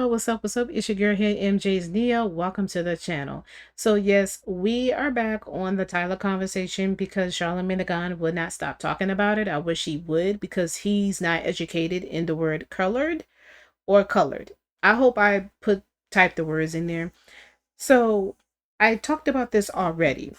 what's up? What's up? It's your girl here, MJ's Nia. Welcome to the channel. So yes, we are back on the Tyler conversation because Charlamagne Tha God would not stop talking about it. I wish he would because he's not educated in the word colored or colored. I hope I type the words in there. So I talked about this already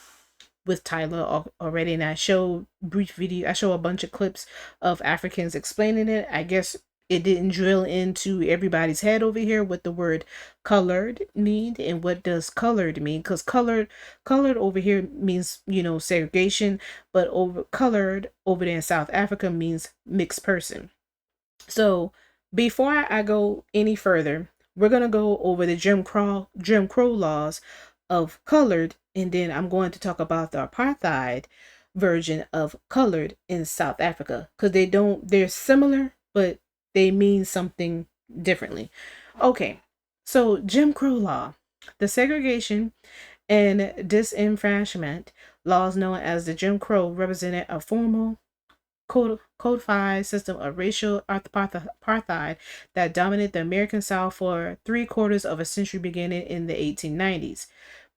with Tyler already, and I show a bunch of clips of Africans explaining it. I guess it didn't drill into everybody's head over here what the word colored mean and what does colored mean, because colored over here means, you know, segregation, but colored over there in South Africa means mixed person. So before I go any further, we're gonna go over the Jim Crow laws of colored, and then I'm going to talk about the apartheid version of colored in South Africa, because they're similar, but they mean something differently. Okay, so Jim Crow law, the segregation and disenfranchisement laws known as the Jim Crow represented a formal codified system of racial apartheid that dominated the American South for 3/4 of a century beginning in the 1890s.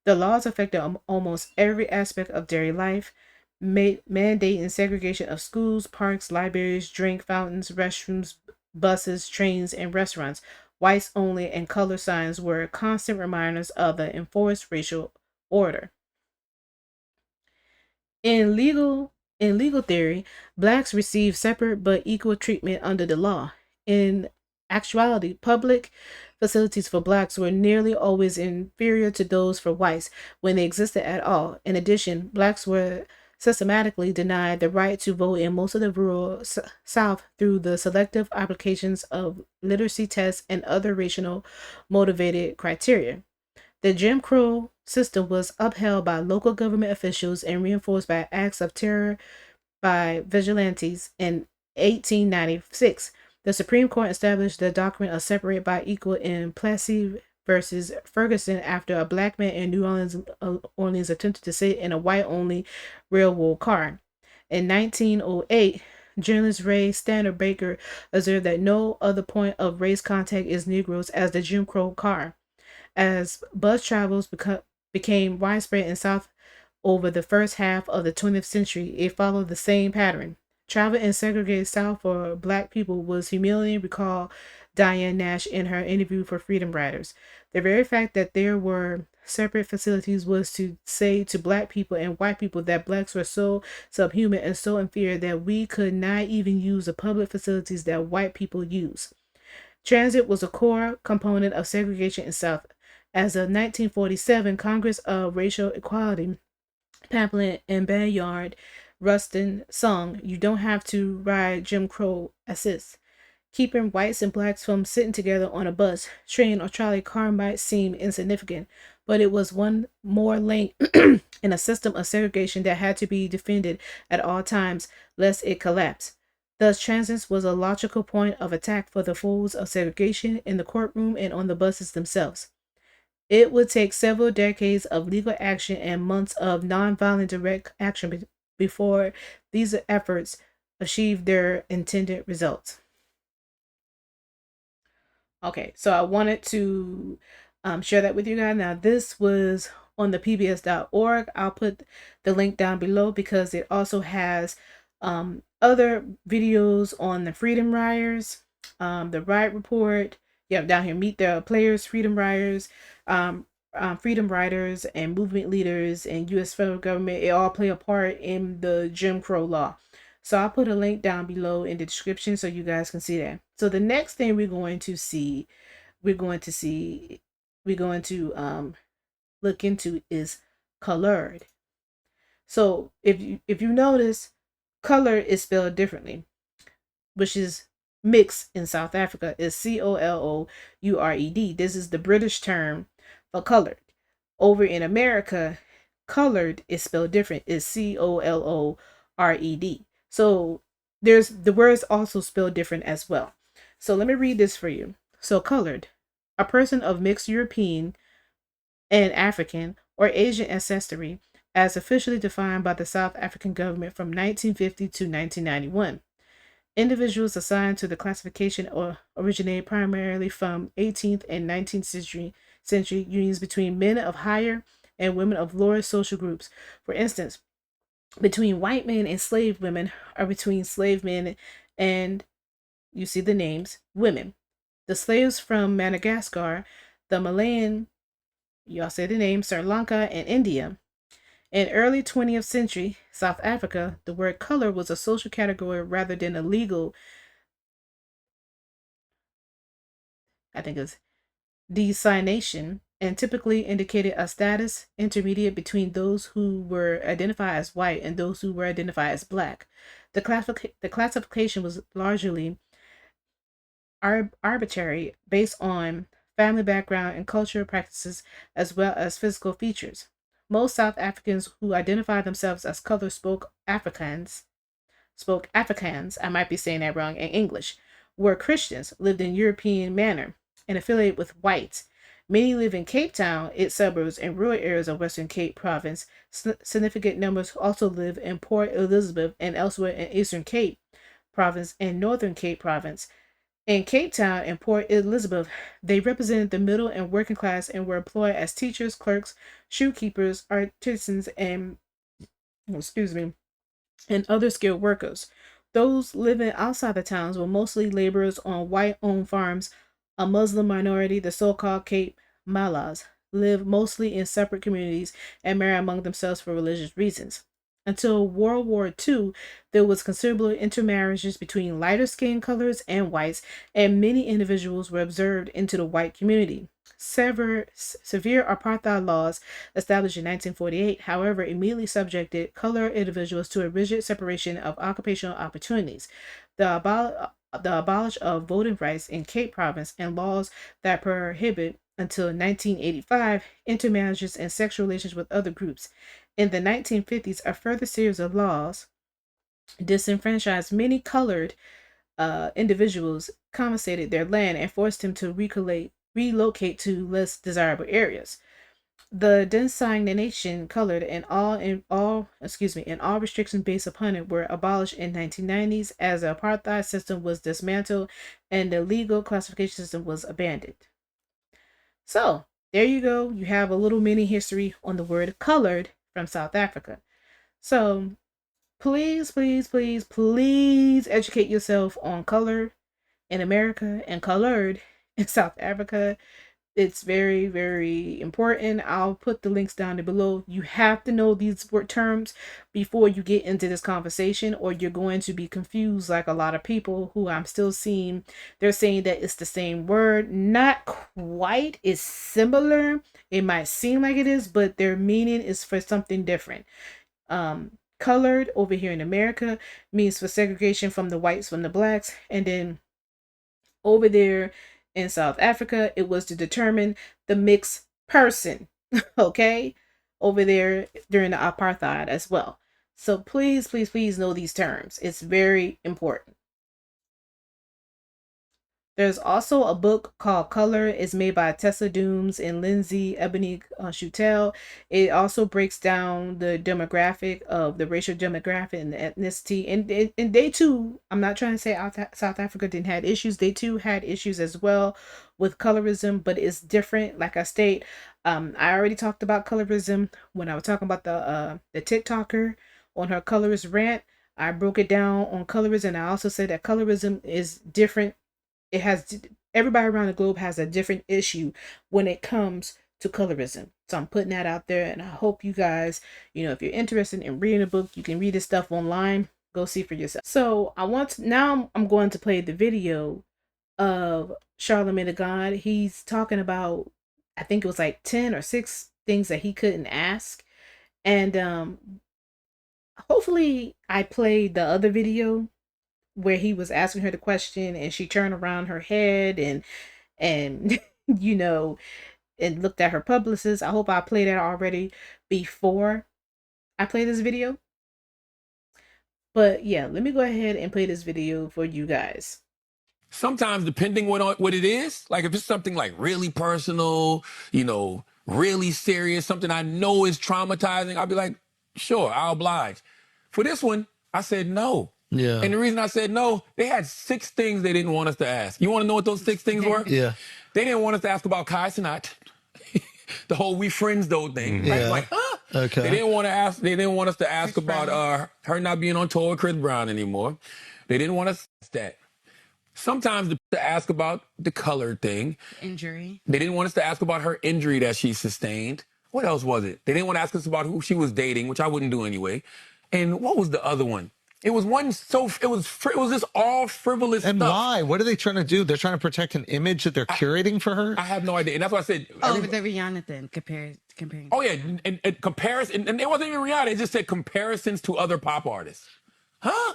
The laws affected almost every aspect of daily life, mandating segregation of schools, parks, libraries, drink fountains, restrooms, buses, trains, and restaurants. Whites only and color signs were constant reminders of the enforced racial order. In legal theory, blacks receive separate but equal treatment under the law. In actuality, public facilities for blacks were nearly always inferior to those for whites when they existed at all. In addition, blacks were systematically denied the right to vote in most of the rural South through the selective applications of literacy tests and other racial motivated criteria. The Jim Crow system was upheld by local government officials and reinforced by acts of terror by vigilantes in 1896. The Supreme Court established the doctrine of separate by equal in Plessy versus Ferguson after a black man in New Orleans attempted to sit in a white-only railroad car. In 1908, journalist Ray Standard Baker observed that no other point of race contact is Negroes as the Jim Crow car. As bus travels became widespread in South over the first half of the 20th century, it followed the same pattern. Travel in segregated South for black people was humiliating, recalled Diane Nash in her interview for Freedom Riders. The very fact that there were separate facilities was to say to black people and white people that blacks were so subhuman and so inferior that we could not even use the public facilities that white people use. Transit was a core component of segregation in South. As of 1947, Congress of Racial Equality pamphlet and Bayard Rustin song, "You Don't Have to Ride Jim Crow Assist." Keeping whites and blacks from sitting together on a bus, train, or trolley car might seem insignificant, but it was one more link in a system of segregation that had to be defended at all times, lest it collapse. Thus, transit was a logical point of attack for the foes of segregation in the courtroom and on the buses themselves. It would take several decades of legal action and months of nonviolent direct action before these efforts achieved their intended results. Okay, so I wanted to share that with you guys. Now, this was on the pbs.org. I'll put the link down below because it also has other videos on the Freedom Riders, the Riot Report. Yeah, down here, Meet the Players, Freedom Riders, Freedom Riders, and movement leaders and U.S. federal government. It all play a part in the Jim Crow law. So I'll put a link down below in the description so you guys can see that. So the next thing we're going to look into is colored. So if you notice, color is spelled differently, which is mixed in South Africa is COLOURED. This is the British term for colored. Over in America, colored is spelled different. Is COLORED. So there's the words also spelled different as well. So let me read this for you. So colored, a person of mixed European and African or Asian ancestry, as officially defined by the South African government from 1950 to 1991. Individuals assigned to the classification originated primarily from 18th and 19th century unions between men of higher and women of lower social groups. For instance, between white men and slave women, or between slave men and, you see the names, women. The slaves from Madagascar, the Malayan, y'all say the name, Sri Lanka, and India. In early 20th century South Africa, the word color was a social category rather than a legal, I think it's designation, and typically indicated a status intermediate between those who were identified as white and those who were identified as black. The classification was largely arbitrary, based on family background and cultural practices as well as physical features. Most South Africans who identified themselves as color spoke Afrikaans, I might be saying that wrong in English, were Christians, lived in European manner, and affiliated with whites. Many live in Cape Town, its suburbs, and rural areas of Western Cape Province. Significant numbers also live in Port Elizabeth and elsewhere in Eastern Cape Province and Northern Cape Province. In Cape Town and Port Elizabeth, they represented the middle and working class and were employed as teachers, clerks, shoekeepers, artisans, and and other skilled workers. Those living outside the towns were mostly laborers on white-owned farms. A Muslim minority, the so-called Cape Mallas, live mostly in separate communities and marry among themselves for religious reasons. Until World War II, there was considerable intermarriages between lighter skin colors and whites, and many individuals were observed into the white community. Severe apartheid laws established in 1948, however, immediately subjected colored individuals to a rigid separation of occupational opportunities. The abolish of voting rights in Cape Province and laws that prohibit until 1985 intermarriages and sexual relations with other groups. In the 1950s, a further series of laws disenfranchised many colored individuals, confiscated their land, and forced them to relocate to less desirable areas. The designation colored and all restrictions based upon it were abolished in 1990s as the apartheid system was dismantled and the legal classification system was abandoned. So there you go. You have a little mini history on the word colored from South Africa. So please, please, please, please educate yourself on color in America and colored in South Africa. It's very, very important. I'll put the links down below. You have to know these terms before you get into this conversation, or you're going to be confused like a lot of people who I'm still seeing. They're saying that it's the same word. Not quite. It's similar. It might seem like it is, but their meaning is for something different. Colored over here in America means for segregation from the whites from the blacks, and then over there in South Africa, it was to determine the mixed person, okay, over there during the apartheid as well. So please, please, please know these terms. It's very important. There's also a book called Color. It's made by Tessa and Lynsey, Ebony, Chutel. It also breaks down the demographic of the racial demographic and the ethnicity. And they too, I'm not trying to say South Africa didn't have issues. They too had issues as well with colorism, but it's different. Like I state, I already talked about colorism when I was talking about the TikToker on her colorist rant. I broke it down on colorism, and I also said that colorism is different. It has, everybody around the globe has a different issue when it comes to colorism. So I'm putting that out there, and I hope you guys, if you're interested in reading a book, you can read this stuff online. Go see for yourself. So now I'm going to play the video of Charlamagne Tha God. He's talking about, I think it was like 10 or 6 things that he couldn't ask. And hopefully I played the other video where he was asking her the question and she turned around her head and and looked at her publicist. I hope I played that already before I play this video. But yeah, let me go ahead and play this video for you guys. Sometimes, depending what it is, like if it's something like really personal, really serious, something I know is traumatizing, I'll be like, sure, I'll oblige. For this one, I said no. Yeah. And the reason I said no, they had 6 things they didn't want us to ask. You want to know what those 6 things were? Yeah. They didn't want us to ask about Kai Cenat. The whole we friends though thing. Right? Yeah. Like, huh? Okay. They didn't want to ask. They didn't want us to ask about her not being on tour with Chris Brown anymore. They didn't want us to ask that. Sometimes to ask about the color thing. Injury. They didn't want us to ask about her injury that she sustained. What else was it? They didn't want to ask us about who she was dating, which I wouldn't do anyway. And what was the other one? It was one it was just all frivolous And stuff. why? What are they trying to do? They're trying to protect an image that they're curating for her? I have no idea. And that's why I said Oh, the Rihanna thing, comparing. Oh yeah, and comparison, and it wasn't even Rihanna. It just said comparisons to other pop artists. Huh?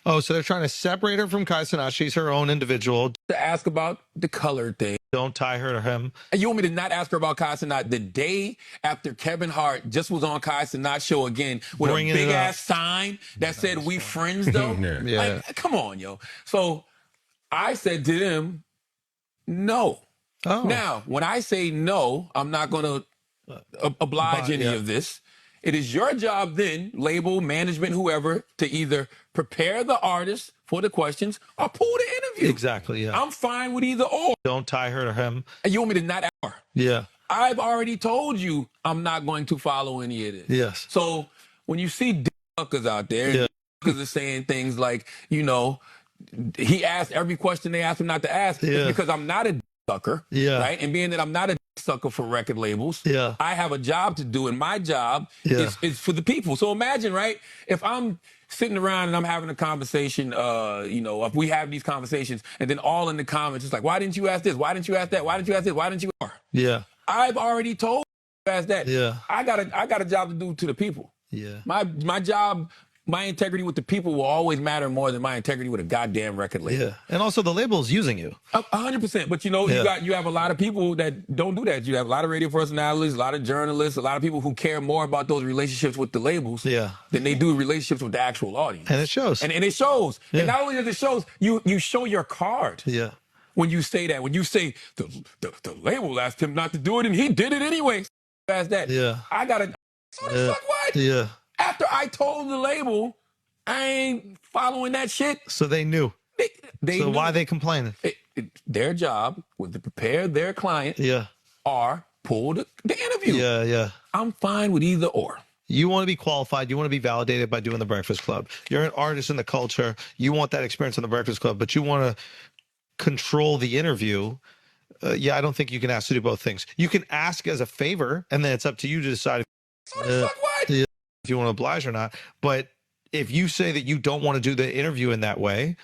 Oh, so they're trying to separate her from Kai Cenat. She's her own individual. To ask about the color thing. Don't tie her to him. And you want me to not ask her about Kai Cenat the day after Kevin Hart just was on Kai Cenat's show again with Bringing a big it up. ass sign that said "We friends" though? Yeah. Like, come on, yo. So I said to them, no. Oh. Now, when I say no, I'm not going to oblige any of this. It is your job then, label, management, whoever, to either prepare the artist for the questions or pull the interview. Exactly, yeah. I'm fine with either or. Don't tie her to him. And you want me to not ask her? Yeah. I've already told you I'm not going to follow any of this. Yes. So when you see suckers out there, Yeah. suckers are saying things like, you know, he asked every question they asked him not to ask. Yeah. It's because I'm not a sucker. Yeah. Right? And being that I'm not a sucker for record labels, Yeah. I have a job to do, and my job Yeah. is for the people. So imagine, right, if I'm sitting around and I'm having a conversation, you know, if we have these conversations, and then all in the comments, it's like, why didn't you ask this? Why didn't you ask that? Why didn't you ask this? Why didn't you? Yeah. I've already told you ask that. Yeah. I got a job to do to the people. Yeah. My job, my integrity with the people will always matter more than my integrity with a goddamn record label. Yeah. And also the label's using you. 100%. But you know, you have a lot of people that don't do that. You have a lot of radio personalities, a lot of journalists, a lot of people who care more about those relationships with the labels than they do relationships with the actual audience. And it shows. And it shows. Yeah. And not only does it show, you show your card. Yeah. When you say that, when you say the label asked him not to do it and he did it anyway. Ask that. Yeah. I gotta. What the fuck? What? Yeah. After I told the label, I ain't following that shit. So they knew. They so knew. why are they complaining? Their job was to prepare their client. Yeah. Or pull the interview. Yeah. Yeah. I'm fine with either or. You want to be qualified. You want to be validated by doing the Breakfast Club. You're an artist in the culture. You want that experience in the Breakfast Club, but you want to control the interview. I don't think you can ask to do both things. You can ask as a favor, and then it's up to you to decide if you want to oblige or not. But if you say that you don't want to do the interview in that way,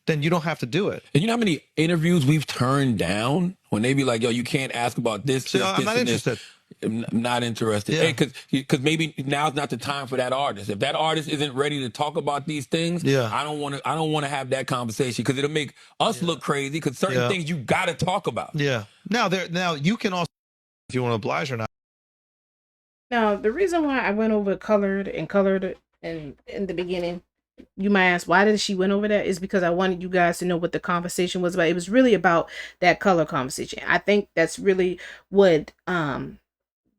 then you don't have to do it. And you know how many interviews we've turned down when they be like, yo, you can't ask about this, I'm not interested. I'm not interested. Because maybe now's not the time for that artist. If that artist isn't ready to talk about these things, I don't want to have that conversation because it'll make us look crazy because certain things you got to talk about. Yeah. Now you can also, if you want to oblige or not. Now, the reason why I went over colored in the beginning, you might ask, why did she went over that? Is because I wanted you guys to know what the conversation was about. It was really about that color conversation. I think that's really what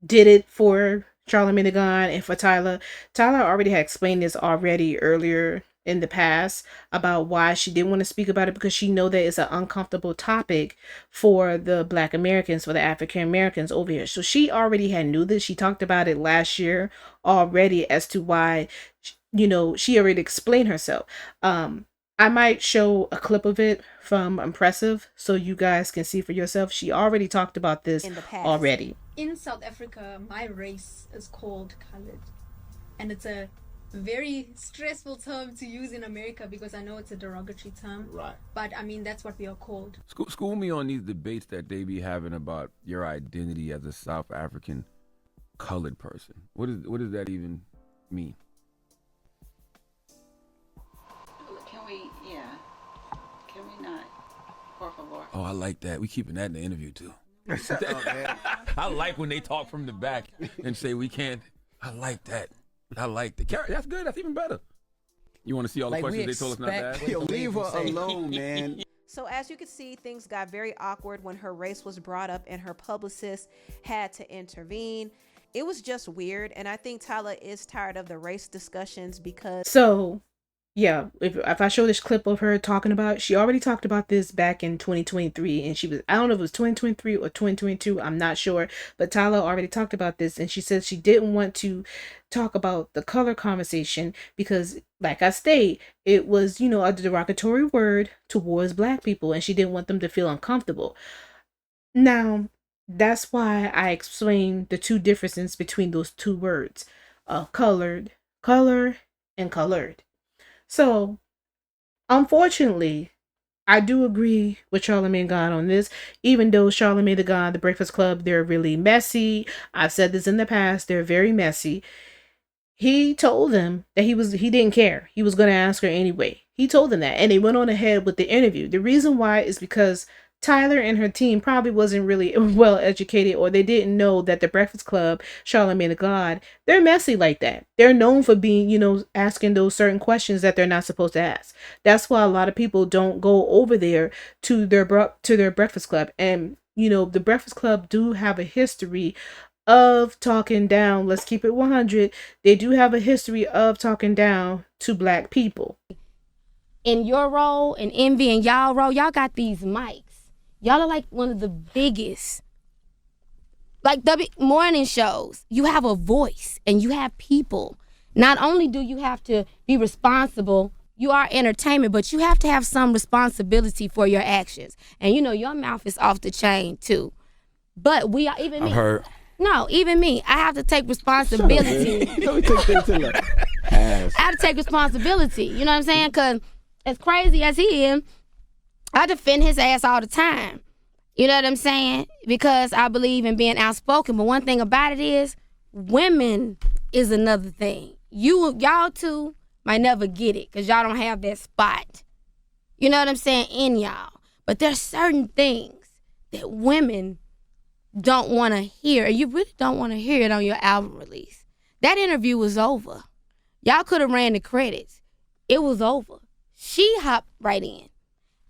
did it for Charlamagne Tha God and for Tyla. Tyla already had explained this already earlier in the past about why she didn't want to speak about it, because she know that it's an uncomfortable topic for the Black Americans, for the African Americans over here. So she already had knew this. She talked about it last year already as to why, you know, she already explained herself. I might show a clip of it from Impressive so you guys can see for yourself. She already talked about this in the past. already. In South Africa, my race is called colored. And it's a very stressful term to use in America because I know it's a derogatory term. Right. But I mean, that's what we are called. School me on these debates that they be having about your identity as a South African colored person. What does that even mean? Can we not? Por favor. Oh, I like that. We keeping that in the interview too. I like when they talk from the back and say we can't. I like that. That's good. That's even better. You want to see all the questions they told us not to ask? Yo, leave her alone, man. So as you can see, things got very awkward when her race was brought up and her publicist had to intervene. It was just weird, and I think Tyla is tired of the race discussions because... So, Yeah, if I show this clip of her talking about it, she already talked about this back in 2023, and she was, I don't know if it was 2023 or 2022, I'm not sure, but Tyla already talked about this, and she said she didn't want to talk about the color conversation because, like I state, it was, a derogatory word towards black people, and she didn't want them to feel uncomfortable. Now, that's why I explained the two differences between those two words, color, and colored. So, unfortunately, I do agree with Charlamagne God on this, even though Charlamagne Tha God, The Breakfast Club, they're really messy. I've said this in the past, they're very messy. He told them that he didn't care. He was going to ask her anyway. He told them that, and they went on ahead with the interview. The reason why is because Tyler and her team probably wasn't really well educated, or they didn't know that The Breakfast Club, Charlamagne Tha God, they're messy like that. They're known for being, asking those certain questions that they're not supposed to ask. That's why a lot of people don't go over there to their Breakfast Club. And, The Breakfast Club do have a history of talking down. Let's keep it 100. They do have a history of talking down to black people. In your role and Envy and y'all role, y'all got these mics. Y'all are like one of the biggest, like the morning shows. You have a voice and you have people. Not only do you have to be responsible, you are entertainment, but you have to have some responsibility for your actions. And your mouth is off the chain too. But we are, even me. I've heard. No, even me. I have to take responsibility. I have to take responsibility. You know what I'm saying? Because as crazy as he is, I defend his ass all the time. You know what I'm saying? Because I believe in being outspoken. But one thing about it is, women is another thing. Y'all two might never get it because y'all don't have that spot. You know what I'm saying? In y'all. But there's certain things that women don't want to hear. And you really don't want to hear it on your album release. That interview was over. Y'all could have ran the credits. It was over. She hopped right in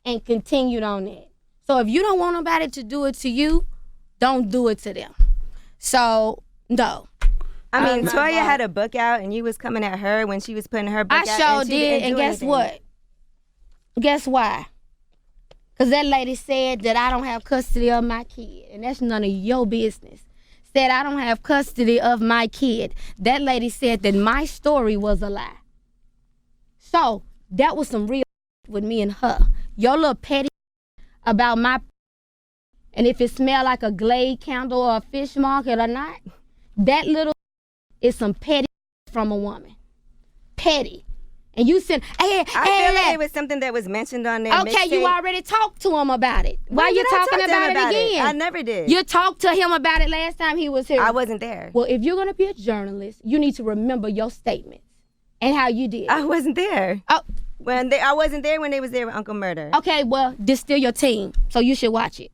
and continued on that. So if you don't want nobody to do it to you, don't do it to them. So, no. I mean, Toya had a book out and you was coming at her when she was putting her book out. I sure did, and guess what? Guess why? Because that lady said that I don't have custody of my kid, and that's none of your business. Said I don't have custody of my kid. That lady said that my story was a lie. So, that was some real with me and her. Your little petty about my, and if it smell like a Glade candle or a fish market or not, that little is some petty from a woman. Petty. And you said, I feel like it was something that was mentioned on there. Okay, you already talked to him about it. Why you talking about it again? I never did. You talked to him about it last time he was here. I wasn't there. Well, if you're going to be a journalist, you need to remember your statements and how you did. I wasn't there. Oh. I wasn't there when they was there with Uncle Murder. Okay, well, this still your team, so you should watch it.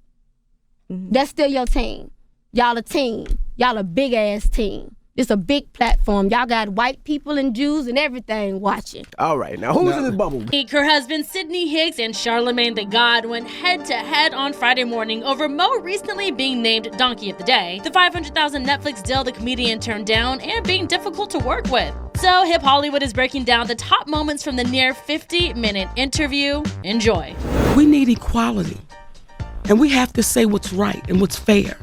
Mm-hmm. That's still your team. Y'all a team. Y'all a big-ass team. It's a big platform. Y'all got white people and Jews and everything watching. All right, now who's in this bubble? Her husband Sydney Higgs and Charlamagne Tha God went head-to-head on Friday morning over Mo recently being named Donkey of the Day, the $500,000 Netflix deal the comedian turned down, and being difficult to work with. So Hip Hollywood is breaking down the top moments from the near 50-minute interview. Enjoy. We need equality, and we have to say what's right and what's fair.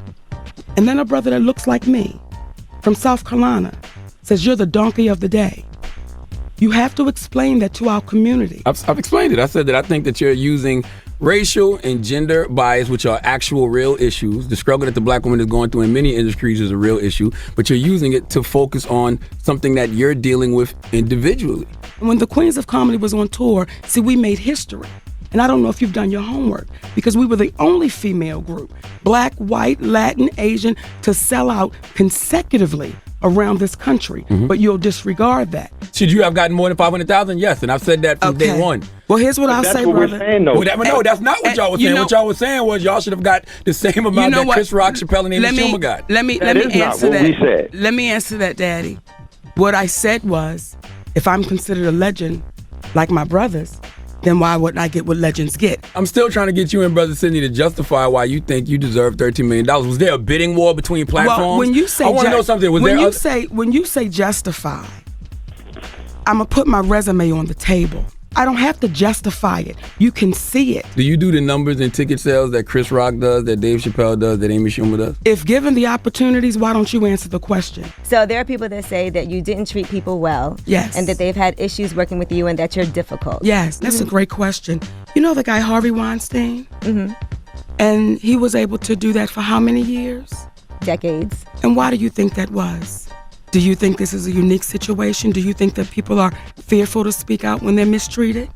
And then a brother that looks like me, from South Carolina, says you're the donkey of the day. You have to explain that to our community. I've explained it. I said that I think that you're using racial and gender bias, which are actual real issues. The struggle that the black woman is going through in many industries is a real issue, but you're using it to focus on something that you're dealing with individually. When the Queens of Comedy was on tour, see, we made history. And I don't know if you've done your homework, because we were the only female group, black, white, Latin, Asian, to sell out consecutively around this country. Mm-hmm. But you'll disregard that. Should you have gotten more than 500,000? Yes, and I've said that from day one. Well, here's what I'll say, brother. No, that's not what y'all was saying. What y'all was saying was y'all should have got the same amount that Chris Rock, Chappelle, and Amy Schumer got. Let me answer that. Let me answer that, Daddy. What I said was, if I'm considered a legend like my brothers, then why wouldn't I get what legends get? I'm still trying to get you and Brother Sidney to justify why you think you deserve $13 million. Was there a bidding war between platforms? Well, when you say I want to know something. When you say justify, I'm going to put my resume on the table. I don't have to justify it. You can see it. Do you do the numbers and ticket sales that Chris Rock does, that Dave Chappelle does, that Amy Schumer does? If given the opportunities, why don't you answer the question? So there are people that say that you didn't treat people well. Yes. And that they've had issues working with you and that you're difficult. Yes, that's a great question. You know the guy Harvey Weinstein? Mm-hmm. And he was able to do that for how many years? Decades. And why do you think that was? Do you think this is a unique situation? Do you think that people are fearful to speak out when they're mistreated?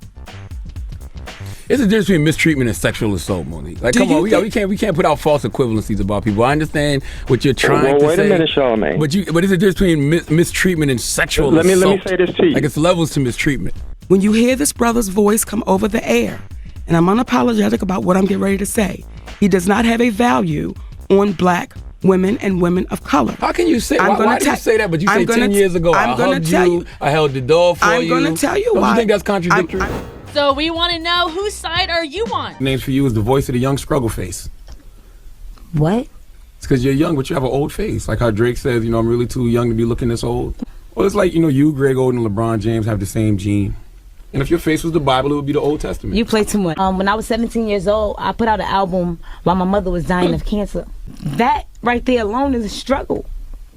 It's a difference between mistreatment and sexual assault, Monique. Like, come on, we can't put out false equivalencies about people. I understand what you're trying to say. Wait a minute, Charlamagne. But it's a difference between mistreatment and sexual assault. Let me say this to you. Like, it's levels to mistreatment. When you hear this brother's voice come over the air, and I'm unapologetic about what I'm getting ready to say, he does not have a value on black women and women of color. How can you say? Why did you say that? But you say 10 years ago, I hugged you, I held the door for you. I'm going to tell you Don't why. you think that's contradictory? So we want to know, whose side are you on? Names for you is the voice of the young struggle face. What? It's because you're young, but you have an old face. Like how Drake says, I'm really too young to be looking this old. Well, it's like, you, Greg Oden, and LeBron James have the same gene. And if your face was the Bible, it would be the Old Testament. You play too much. When I was 17 years old, I put out an album while my mother was dying of cancer. That right there alone is a struggle.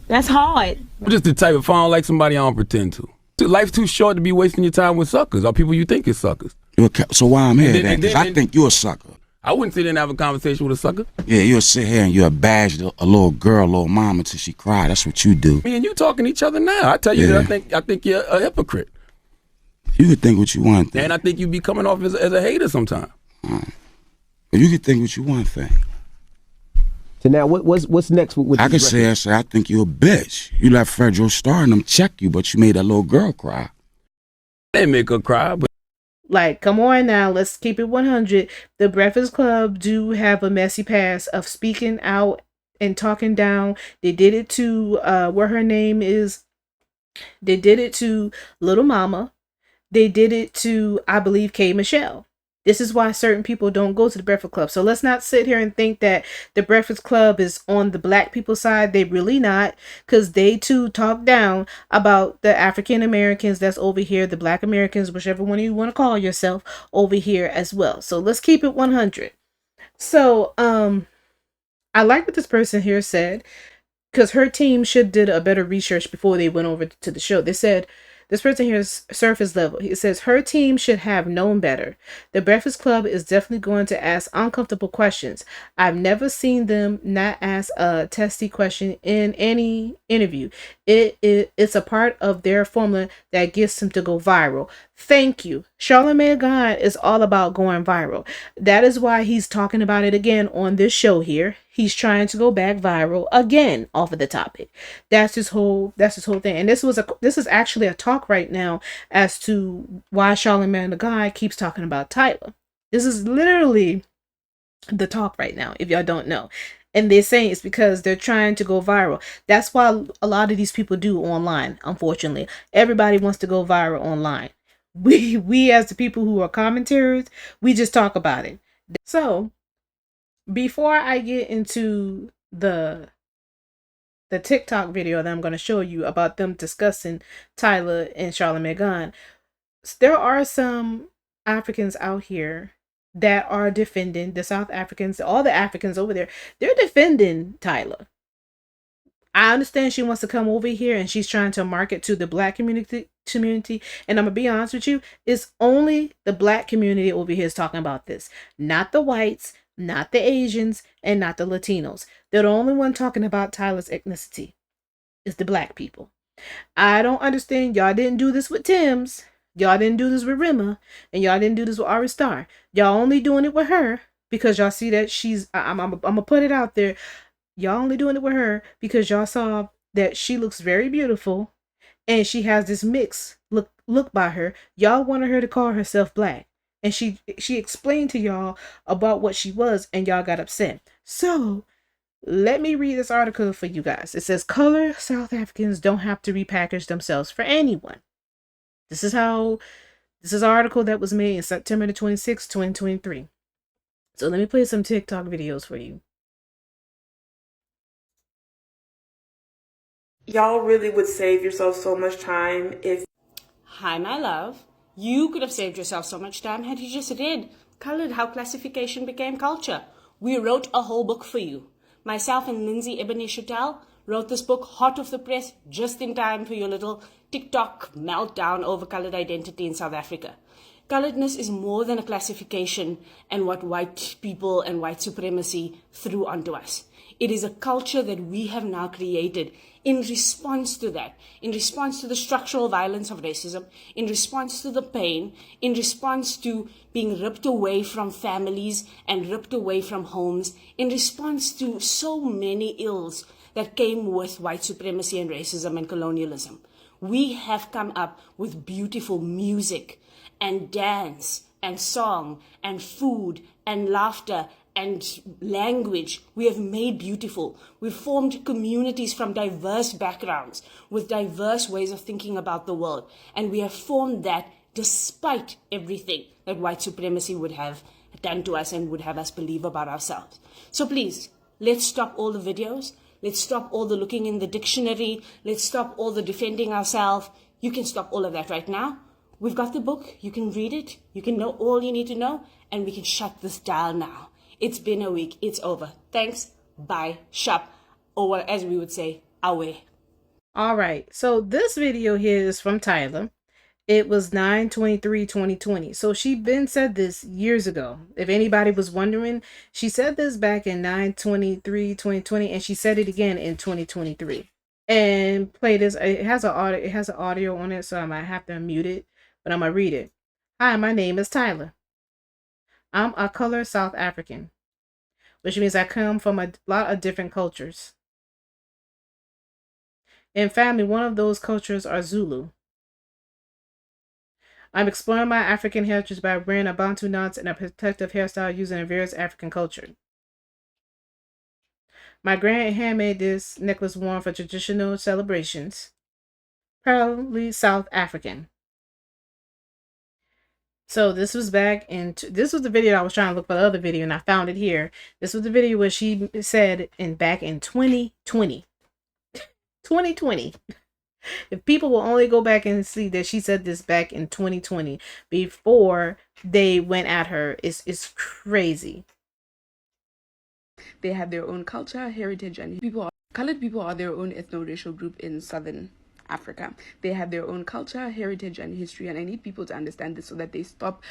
That's hard. I'm just the type, if I don't like somebody, I don't pretend to. Life's too short to be wasting your time with suckers or people you think is suckers. So why I'm here then? Because I think you're a sucker. I wouldn't sit there and have a conversation with a sucker. Yeah, you'll sit here and you'll bash a little girl, a little mama until she cry. That's what you do. Me and you talking to each other now. I tell you that I think you're a hypocrite. You could think what you want. And I think you be coming off as a hater sometimes. You could think what you want, thing. So now, what's next with I could say, I think you're a bitch. You let Fredro Starr and them check you, but you made that little girl cry. They didn't make her cry, but... Like, come on now, let's keep it 100. The Breakfast Club do have a messy past of speaking out and talking down. They did it to, what her name is, they did it to Little Mama. They did it to, I believe, K. Michelle. This is why certain people don't go to the Breakfast Club. So let's not sit here and think that the Breakfast Club is on the black people's side. They really not, because they too talk down about the African Americans that's over here, the Black Americans, whichever one you want to call yourself, over here as well. So let's keep it 100. So I like what this person here said, because her team should did a better research before they went over to the show. They said, this person here is surface level. He says her team should have known better. The Breakfast Club is definitely going to ask uncomfortable questions. I've never seen them not ask a testy question in any interview. It's a part of their formula that gets them to go viral. Thank you. Charlamagne Tha God is all about going viral. That is why he's talking about it again on this show here. He's trying to go back viral again off of the topic. That's his whole thing. And this is actually a talk right now as to why Charlamagne Tha God keeps talking about Tyla. This is literally the talk right now, if y'all don't know. And they're saying it's because they're trying to go viral. That's why a lot of these people do online, unfortunately. Everybody wants to go viral online. We as the people who are commenters, we just talk about it. So, before I get into the TikTok video that I'm going to show you about them discussing Tyla and Charlamagne Tha God, there are some Africans out here that are defending the South Africans, all the Africans over there. They're defending Tyla. I understand she wants to come over here and she's trying to market to the black community. And I'm going to be honest with you, it's only the black community over here is talking about this. Not the whites, not the Asians, and not the Latinos. They're the only one talking about Tyla's ethnicity. It's the black people. I don't understand. Y'all didn't do this with TEMS. Y'all didn't do this with Rima. And y'all didn't do this with Ari Star. Y'all only doing it with her because y'all see that she's... I'm going to put it out there. Y'all only doing it with her because y'all saw that she looks very beautiful and she has this mix look by her. Y'all wanted her to call herself black. And she explained to y'all about what she was and y'all got upset. So let me read this article for you guys. It says, color South Africans don't have to repackage themselves for anyone. This is an article that was made in September the 26th, 2023. So let me play some TikTok videos for you. Y'all really would save yourself so much time if... Hi, my love. You could have saved yourself so much time had you just read Colored, How Classification Became Culture. We wrote a whole book for you. Myself and Lynsey, Ebony, Chutel wrote this book hot off the press just in time for your little TikTok meltdown over colored identity in South Africa. Coloredness is more than a classification and what white people and white supremacy threw onto us. It is a culture that we have now created in response to that, in response to the structural violence of racism, in response to the pain, in response to being ripped away from families and ripped away from homes, in response to so many ills that came with white supremacy and racism and colonialism. We have come up with beautiful music and dance and song and food and laughter and language. We have made beautiful. We've formed communities from diverse backgrounds with diverse ways of thinking about the world. And we have formed that despite everything that white supremacy would have done to us and would have us believe about ourselves. So please, let's stop all the videos. Let's stop all the looking in the dictionary. Let's stop all the defending ourselves. You can stop all of that right now. We've got the book. You can read it. You can know all you need to know. And we can shut this down now. It's been a week. It's over. Thanks. Bye. Shop. Or as we would say, away. All right. So this video here is from Tyla. It was 9/23/2020. So she been said this years ago. If anybody was wondering, she said this back in 9/23/2020, and she said it again in 2023. And play this. It has an audio on it, so I might have to mute it, but I'm gonna read it. Hi, my name is Tyla. I'm a colored South African, which means I come from a lot of different cultures. In family, one of those cultures are Zulu. I'm exploring my African heritage by wearing a Bantu knots and a protective hairstyle using a various African culture. My grand handmade this necklace worn for traditional celebrations. Proudly South African. So this was back in, this was the video I was trying to look for the other video and I found it here. This was the video where she said back in 2020. 2020. If people will only go back and see that she said this back in 2020 before they went at her, it's crazy. They have their own culture, heritage, and colored people are their own ethno-racial group in Southern Africa. They have their own culture, heritage, and history, and I need people to understand this so that they stop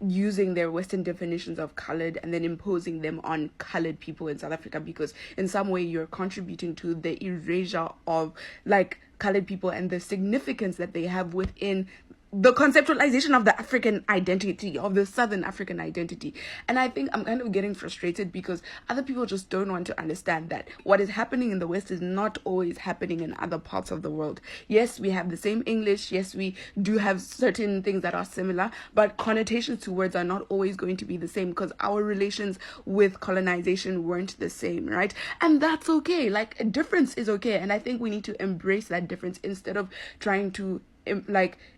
using their Western definitions of colored and then imposing them on colored people in South Africa, because in some way you're contributing to the erasure of like colored people and the significance that they have within the conceptualization of the African identity, of the Southern African identity. And I think I'm kind of getting frustrated because other people just don't want to understand that what is happening in the West is not always happening in other parts of the world. Yes, we have the same English. Yes, we do have certain things that are similar, but connotations to words are not always going to be the same because our relations with colonization weren't the same, right? And that's okay. Like, a difference is okay. And I think we need to embrace that difference instead of trying to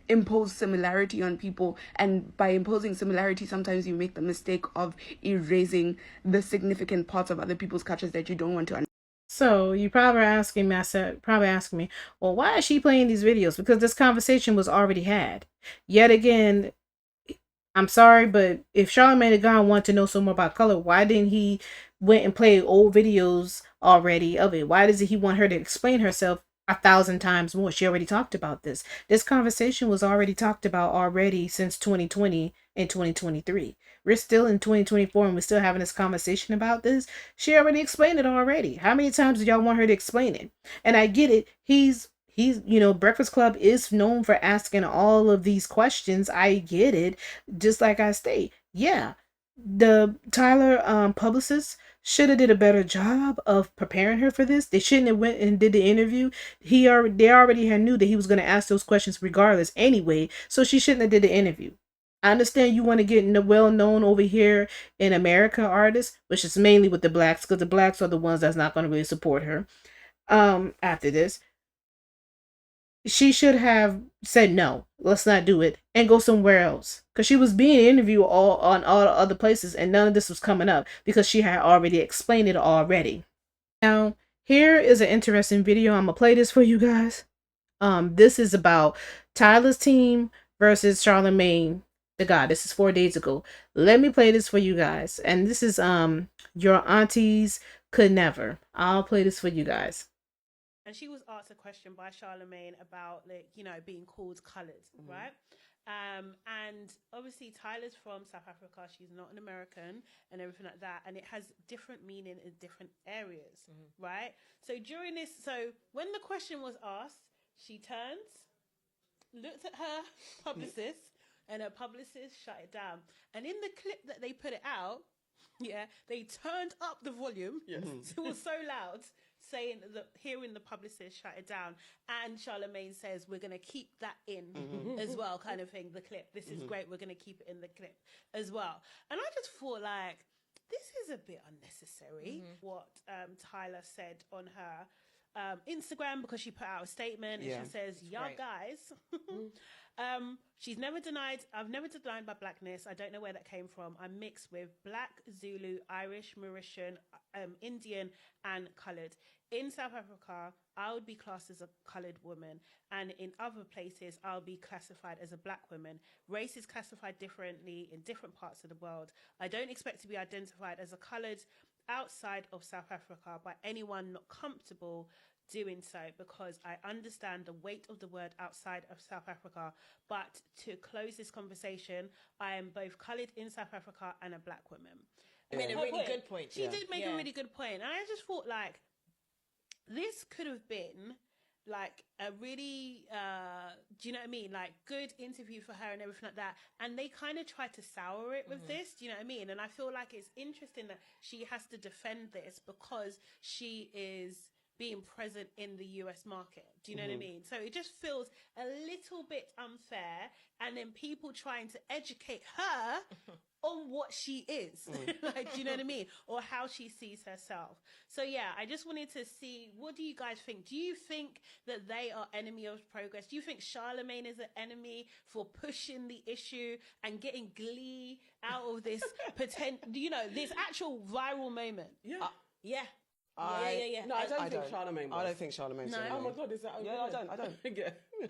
impose similarity on people. And by imposing similarity, sometimes you make the mistake of erasing the significant parts of other people's cultures that you don't want to understand. So you probably asking me, well, why is she playing these videos? Because this conversation was already had. Yet again, I'm sorry, but if Charlamagne Tha God wanted to know some more about color, why didn't he went and play old videos already of it? Why does he want her to explain herself 1,000 times more? She already talked about this. This conversation was already talked about already since 2020 and 2023. We're still in 2024 and we're still having this conversation about this. She already explained it already. How many times do y'all want her to explain it? And I get it. He's Breakfast Club is known for asking all of these questions. I get it. Just like I state, yeah, the Tyler publicist should have did a better job of preparing her for this. They shouldn't have went and did the interview. They already had knew that he was going to ask those questions regardless anyway, so she shouldn't have did the interview. I understand you want to get well-known over here in America artists, which is mainly with the blacks, because the blacks are the ones that's not going to really support her after this. She should have said no, let's not do it, and go somewhere else, because she was being interviewed on all other places and none of this was coming up because she had already explained it already. Now here is an interesting video. I'm gonna play this for you guys. This is about Tyla's team versus Charlamagne Tha God. This is 4 days ago. Let me play this for you guys. And this is Your Aunties Could Never. I'll play this for you guys. And she was asked a question by Charlamagne about, like, you know, being called coloured, right? And obviously Tyla's from South Africa. She's not an American and everything like that. And it has different meaning in different areas, right? So during this, so when the question was asked, she turns, looked at her publicist, and her publicist shut it down. And in the clip that they put it out, they turned up the volume. Yes. It was so loud, saying that, hearing the publicist shut it down. And Charlamagne says, we're going to keep that in as well, kind of thing, the clip. This is great. We're going to keep it in the clip as well. And I just thought, like, this is a bit unnecessary, what Tyla said on her Instagram, because she put out a statement and she says, y'all guys, she's never denied, I've never denied my blackness. I don't know where that came from. I'm mixed with Black, Zulu, Irish, Mauritian, Indian, and coloured. In South Africa, I would be classed as a coloured woman, and in other places, I'll be classified as a black woman. Race is classified differently in different parts of the world. I don't expect to be identified as a coloured outside of South Africa by anyone not comfortable doing so, because I understand the weight of the word outside of South Africa. But to close this conversation, I am both coloured in South Africa and a black woman. You made a really good point. She did make a really good point. And I just thought, like, this could have been like a really, do you know what I mean? Like, good interview for her and everything like that. And they kind of tried to sour it with this, do you know what I mean? And I feel like it's interesting that she has to defend this because she is being present in the US market. Do you know what I mean? So it just feels a little bit unfair. And then people trying to educate her on what she is. Like, do you know what I mean? Or how she sees herself. So yeah, I just wanted to see, what do you guys think? Do you think that they are enemy of progress? Do you think Charlamagne is an enemy for pushing the issue and getting glee out of this this actual viral moment? Yeah. Yeah. No, I don't think Charlamagne. I don't think Charlamagne's an enemy. Oh my God, is that okay? Yeah,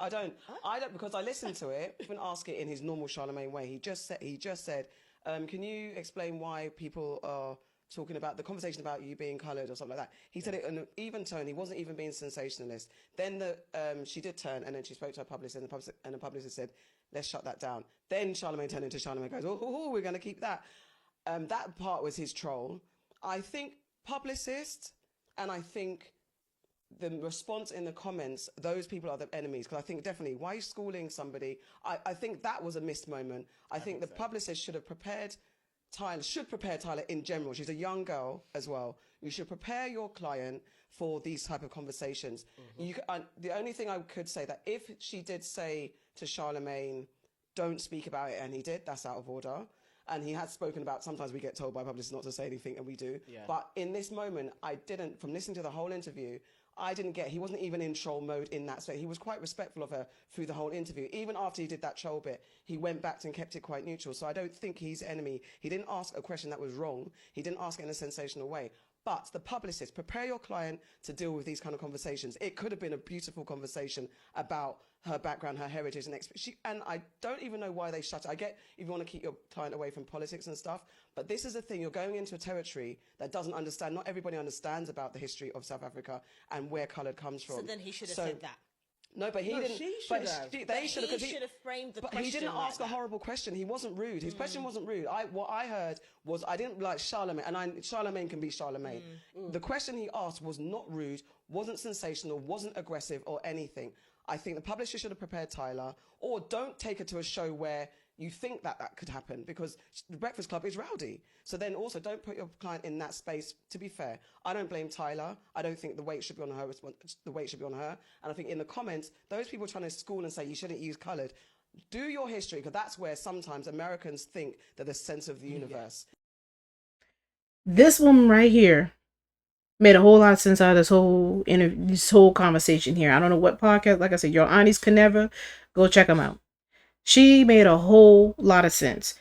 I don't. I don't, because I listened to it. Even ask it in his normal Charlamagne way. He just said, can you explain why people are talking about the conversation about you being coloured or something like that? He said it in an even tone. He wasn't even being sensationalist. Then she did turn, and then she spoke to her publicist, and the publicist said, let's shut that down. Then Charlamagne turned into Charlamagne, goes, oh, we're going to keep that. That part was his troll. I think publicist, and I think the response in the comments, those people are the enemies. Because I think definitely, why are you schooling somebody? I think that was a missed moment. I think the publicist should have prepared Tyla in general. She's a young girl as well. You should prepare your client for these type of conversations. The only thing I could say, that if she did say to Charlamagne, don't speak about it, and he did, that's out of order. And he had spoken about, sometimes we get told by publicists not to say anything, and we do. Yeah. But in this moment, from listening to the whole interview, he wasn't even in troll mode in that state. He was quite respectful of her through the whole interview. Even after he did that troll bit, he went back and kept it quite neutral. So I don't think he's enemy. He didn't ask a question that was wrong. He didn't ask it in a sensational way. But the publicist, prepare your client to deal with these kind of conversations. It could have been a beautiful conversation about her background, her heritage, and I don't even know why they shut it. I get if you want to keep your client away from politics and stuff, but this is the thing, you're going into a territory that doesn't understand, not everybody understands about the history of South Africa and where coloured comes from. So then he should have said that. No, but he didn't. She should have. They should have. He should have framed the question. But he didn't ask a horrible question. He wasn't rude. His question wasn't rude. What I heard was, I didn't like Charlamagne, and Charlamagne can be Charlamagne. The question he asked was not rude, wasn't sensational, wasn't aggressive or anything. I think the publisher should have prepared Tyla, or don't take her to a show where you think that could happen, because the Breakfast Club is rowdy. So then also don't put your client in that space. To be fair, I don't blame Tyla. I don't think the weight should be on her. The weight should be on her. And I think in the comments, those people trying to school and say you shouldn't use coloured, do your history, because that's where sometimes Americans think they're the sense of the universe. This woman right here made a whole lot of sense out of this whole interview, this whole conversation here. I don't know what podcast. Like I said, Your Aunties Could Never. Go check them out. She made a whole lot of sense,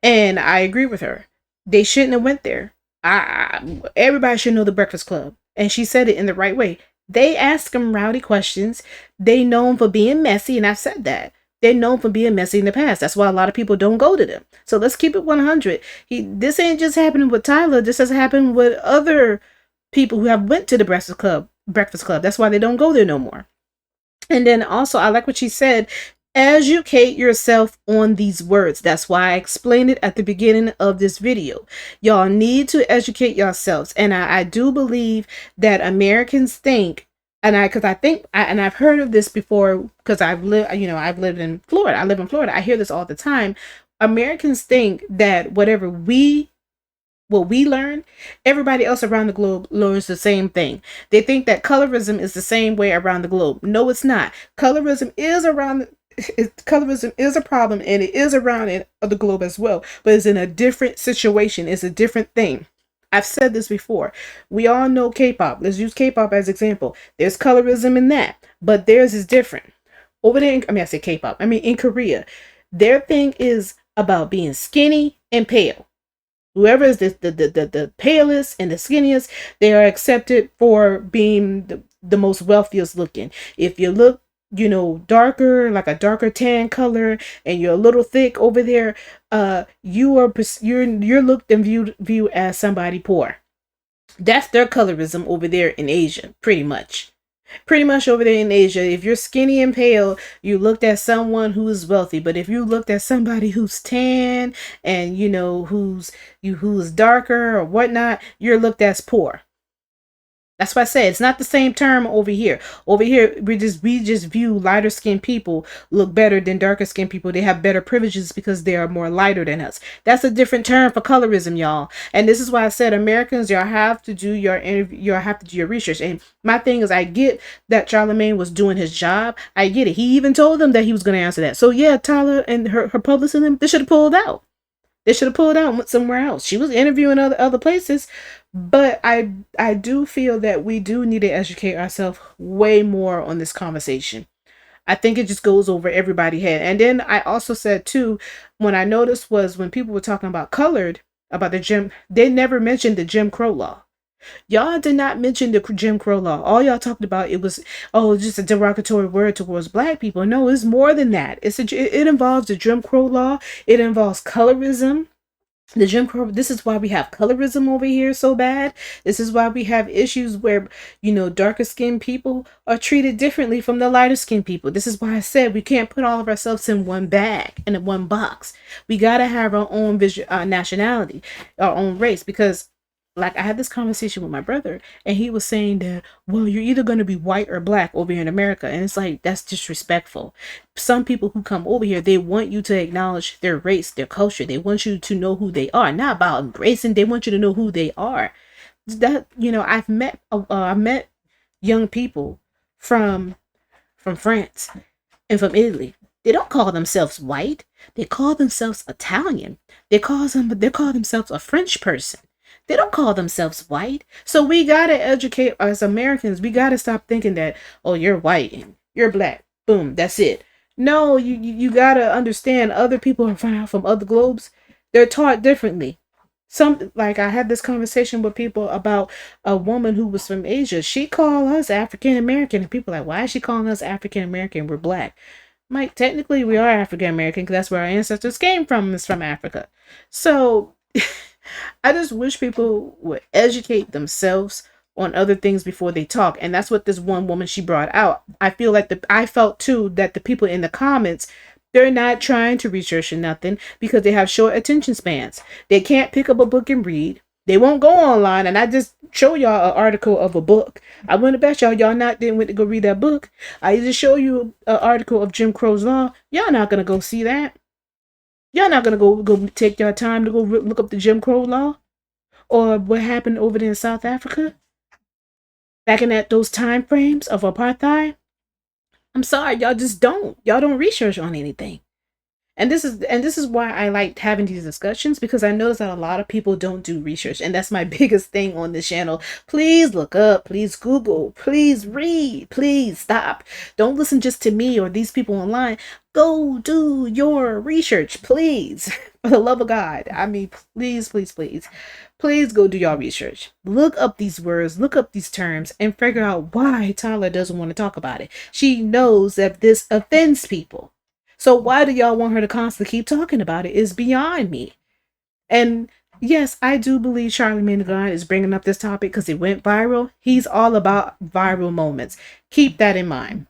and I agree with her. They shouldn't have went there. Everybody should know the Breakfast Club, and she said it in the right way. They ask them rowdy questions. They known for being messy, and I've said that. They're known for being messy in the past. That's why a lot of people don't go to them. So let's keep it 100. This ain't just happening with Tyler. This has happened with other people who have went to the Breakfast Club. That's why they don't go there no more. And then also, I like what she said. Educate yourself on these words. That's why I explained it at the beginning of this video. Y'all need to educate yourselves. And I do believe that Americans think, and I've heard of this before because I've lived in Florida. I live in Florida. I hear this all the time. Americans think that what we learn, everybody else around the globe learns the same thing. They think that colorism is the same way around the globe. No, it's not. Colorism is a problem, and it is around the globe as well, but it's in a different situation. It's a different thing. I've said this before. We all know K-pop. Let's use K-pop as example. There's colorism in that, but theirs is different. Over there, I say K-pop. In Korea, their thing is about being skinny and pale. Whoever is the palest and the skinniest, they are accepted for being the most wealthiest looking. If you look, darker, like a darker tan color, and you're a little thick over there, you're looked and viewed as somebody poor. That's their colorism over there in Asia, pretty much over there in Asia. If you're skinny and pale, you looked at someone who is wealthy. But if you looked at somebody who's tan and who's darker or whatnot, you're looked as poor. That's why I say it's not the same term over here. Over here, we just view lighter skinned people look better than darker skinned people. They have better privileges because they are more lighter than us. That's a different term for colorism, y'all. And this is why I said Americans, y'all have to do your interview. Y'all have to do your research. And my thing is, I get that Charlamagne was doing his job. I get it. He even told them that he was going to answer that. So yeah, Tyler and her publicist and them, they should have pulled out. They should have pulled out and went somewhere else. She was interviewing other places. But I do feel that we do need to educate ourselves way more on this conversation. I think it just goes over everybody's head. And then I also said too, when I noticed was when people were talking about colored, about they never mentioned the Jim Crow law. Y'all did not mention the Jim Crow law. All y'all talked about, it was, just a derogatory word towards black people. No, it's more than that. It involves the Jim Crow law. It involves colorism. The Jim Crow, this is why we have colorism over here so bad. This is why we have issues where, darker skinned people are treated differently from the lighter skinned people. This is why I said we can't put all of ourselves in one bag, in one box. We got to have our own nationality, our own race, because like I had this conversation with my brother and he was saying that, well, you're either going to be white or black over here in America. And it's like, that's disrespectful. Some people who come over here, they want you to acknowledge their race, their culture. They want you to know who they are, not about embracing. They want you to know who they are. That, I've met young people from France and from Italy. They don't call themselves white. They call themselves Italian. They call themselves a French person. They don't call themselves white. So we got to educate as Americans. We got to stop thinking that, oh, you're white and you're black. Boom, that's it. No, you got to understand other people are from other globes. They're taught differently. Like I had this conversation with people about a woman who was from Asia. She called us African American. And people are like, why is she calling us African American? We're black. Like, technically we are African American because that's where our ancestors came from, is from Africa. So I just wish people would educate themselves on other things before they talk. And that's what this one woman, she brought out. I felt too that the people in the comments, they're not trying to research or nothing because they have short attention spans. They can't pick up a book and read. They won't go online. And I just show y'all an article of a book. I wouldn't bet y'all didn't went to go read that book. I just show you an article of Jim Crow's law. Y'all not going to go see that. Y'all not going to go take your time to go look up the Jim Crow law or what happened over there in South Africa back in those time frames of apartheid. I'm sorry, y'all just don't. Y'all don't research on anything. And this is why I like having these discussions, because I notice that a lot of people don't do research, and that's my biggest thing on this channel. Please look up, please Google, please read, please stop. Don't listen just to me or these people online. Go do your research, please. For the love of God. I mean, please, please, please. Please go do your research. Look up these words, look up these terms, and figure out why Tyla doesn't want to talk about it. She knows that this offends people. So why do y'all want her to constantly keep talking about it is beyond me. And yes, I do believe Charlamagne Tha God is bringing up this topic because it went viral. He's all about viral moments. Keep that in mind.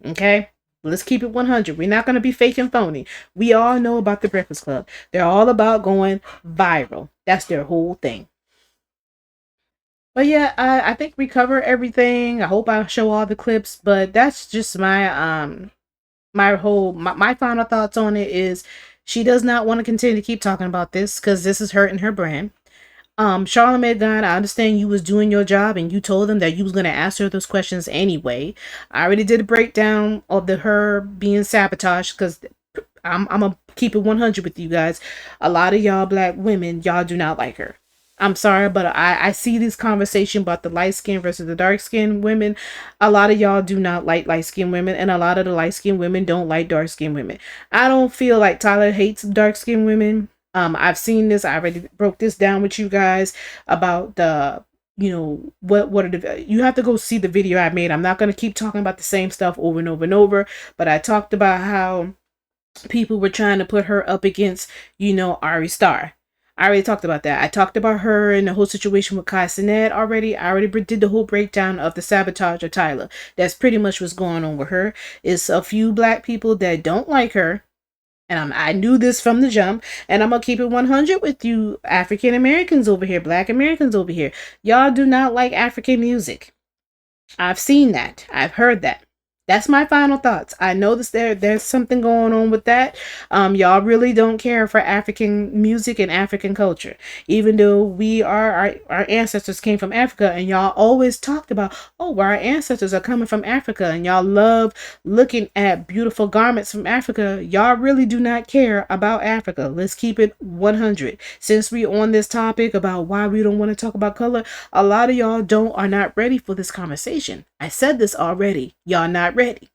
Okay? Let's keep it 100. We're not going to be fake and phony. We all know about the Breakfast Club. They're all about going viral. That's their whole thing. But yeah, I think we cover everything. I hope I show all the clips. But that's just my my final thoughts on it is she does not want to continue to keep talking about this because this is hurting her brand. Charlamagne Tha God, I understand you was doing your job and you told them that you was going to answer those questions anyway. I already did a breakdown of her being sabotaged because I'm gonna keep it 100 with you guys. A lot of y'all black women, y'all do not like her. I'm sorry, but I see this conversation about the light skin versus the dark skin women. A lot of y'all do not like light skin women, and a lot of the light skin women don't like dark skin women. I don't feel like Tyla hates dark skin women. I've seen this. I already broke this down with you guys about the, you know, what are the, you have to go see the video I made. I'm not going to keep talking about the same stuff over and over and over, but I talked about how people were trying to put her up against, you know, Ari Star. I already talked about that. I talked about her and the whole situation with Kai Cenat already. I already did the whole breakdown of the sabotage of Tyla. That's pretty much what's going on with her. It's a few black people that don't like her. And I knew this from the jump, and I'm going to keep it 100 with you African Americans over here, black Americans over here. Y'all do not like African music. I've seen that. I've heard that. That's my final thoughts. I know this there's something going on with that. Y'all really don't care for African music and African culture. Even though our ancestors came from Africa, and y'all always talked about, oh, well, our ancestors are coming from Africa, and y'all love looking at beautiful garments from Africa. Y'all really do not care about Africa. Let's keep it 100. Since we're on this topic about why we don't want to talk about color, a lot of y'all are not ready for this conversation. I said this already. Y'all not ready.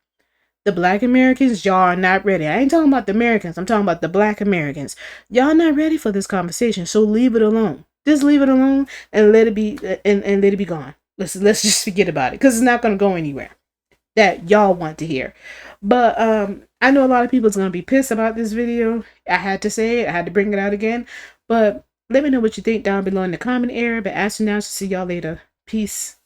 The black Americans, y'all are not ready. I ain't talking about the Americans. I'm talking about the black Americans. Y'all not ready for this conversation. So leave it alone. Just leave it alone and let it be and let it be gone. Let's just forget about it because it's not going to go anywhere that y'all want to hear. But I know a lot of people is going to be pissed about this video. I had to say it. I had to bring it out again. But let me know what you think down below in the comment area. But as for now, see y'all later. Peace.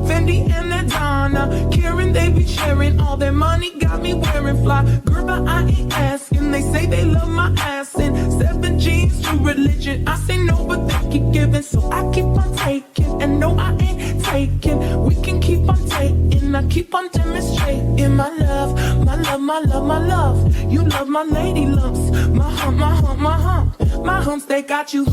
Fendi and Adana, Karen, they be sharing all their money, got me wearing fly. Girl, but I ain't asking. They say they love my ass and 7 G's to religion. I say no, but they keep giving, so I keep on taking. And no, I ain't taking. We can keep on taking. I keep on demonstrating my love, my love, my love, my love. You love my lady lumps, my hump, my hump, my hump. My humps, they got you.